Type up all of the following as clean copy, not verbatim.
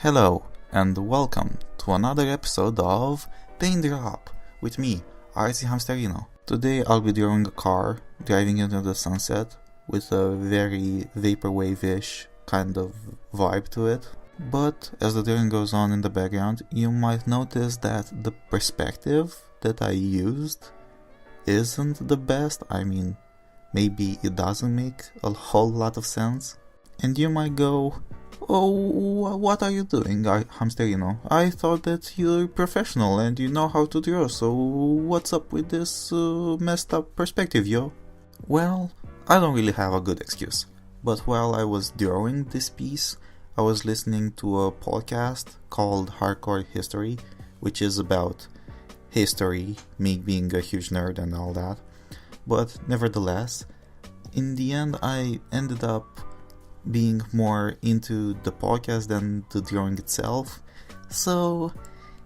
Hello, and welcome to another episode of Paint Drop with me, Arsi Hamsterino. Today I'll be drawing a car driving into the sunset with a very Vaporwave-ish kind of vibe to it. But as the drawing goes on in the background, you might notice that the perspective that I used isn't the best. I mean, maybe it doesn't make a whole lot of sense. And you might go, "Oh, what are you doing, Hamsterino? I thought that you're professional and you know how to draw, so what's up with this messed up perspective, yo?" Well, I don't really have a good excuse, but while I was drawing this piece, I was listening to a podcast called Hardcore History, which is about history, me being a huge nerd and all that. But nevertheless, in the end I ended up being more into the podcast than the drawing itself. So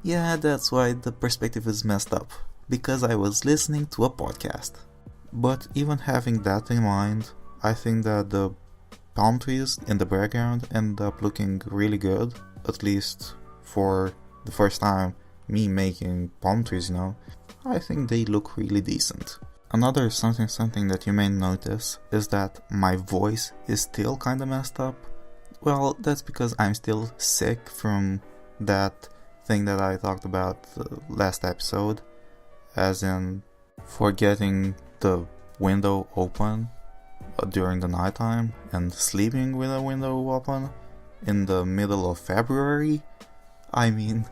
yeah, that's why the perspective is messed up, because I was listening to a podcast. But even having that in mind, I think that the palm trees in the background end up looking really good, at least for the first time me making palm trees, I think they look really decent. Another something that you may notice is that my voice is still kinda messed up. Well, that's because I'm still sick from that thing that I talked about last episode, as in forgetting the window open during the nighttime and sleeping with a window open in the middle of February. I mean,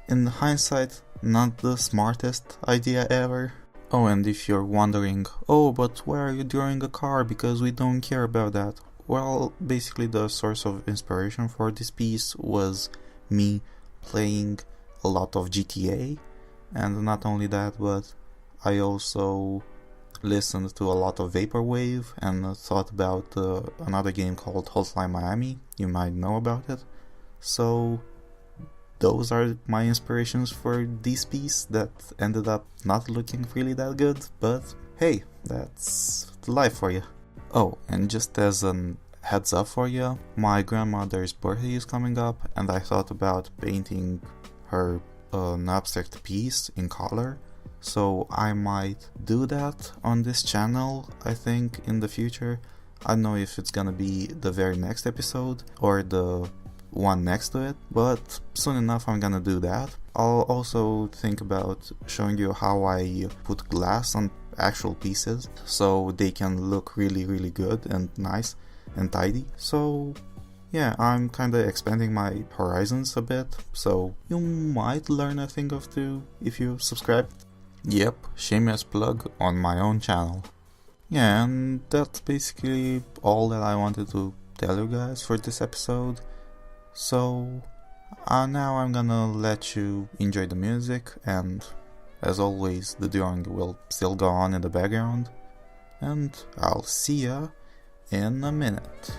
in hindsight, not the smartest idea ever. Oh, and if you're wondering, but why are you drawing a car? Because we don't care about that. Well, basically the source of inspiration for this piece was me playing a lot of GTA, and not only that, but I also listened to a lot of Vaporwave and thought about another game called Hotline Miami. You might know about it. So those are my inspirations for this piece that ended up not looking really that good, but hey, that's life for you. Oh, and just as an heads up for you, my grandmother's birthday is coming up, and I thought about painting her an abstract piece in color, so I might do that on this channel, I think, in the future. I don't know if it's gonna be the very next episode or the one next to it, but soon enough I'm gonna do that. I'll also think about showing you how I put glass on actual pieces so they can look really good and nice and tidy. So yeah, I'm kinda expanding my horizons a bit, so you might learn a thing or two if you subscribe. Yep, shameless plug on my own channel. Yeah, and that's basically all that I wanted to tell you guys for this episode. So now I'm gonna let you enjoy the music, and as always the drawing will still go on in the background, and I'll see ya in a minute.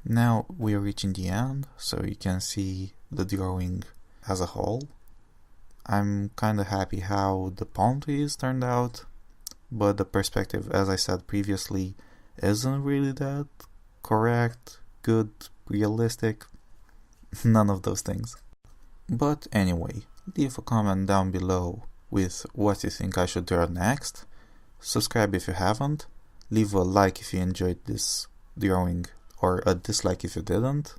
Now we are reaching the end, so you can see the drawing as a whole. I'm kinda happy how the palm trees turned out, but the perspective, as I said previously, isn't really that correct, good, realistic, none of those things. But anyway, leave a comment down below with what you think I should draw next, subscribe if you haven't, leave a like if you enjoyed this drawing or a dislike if you didn't,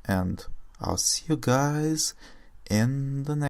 and I'll see you guys in the next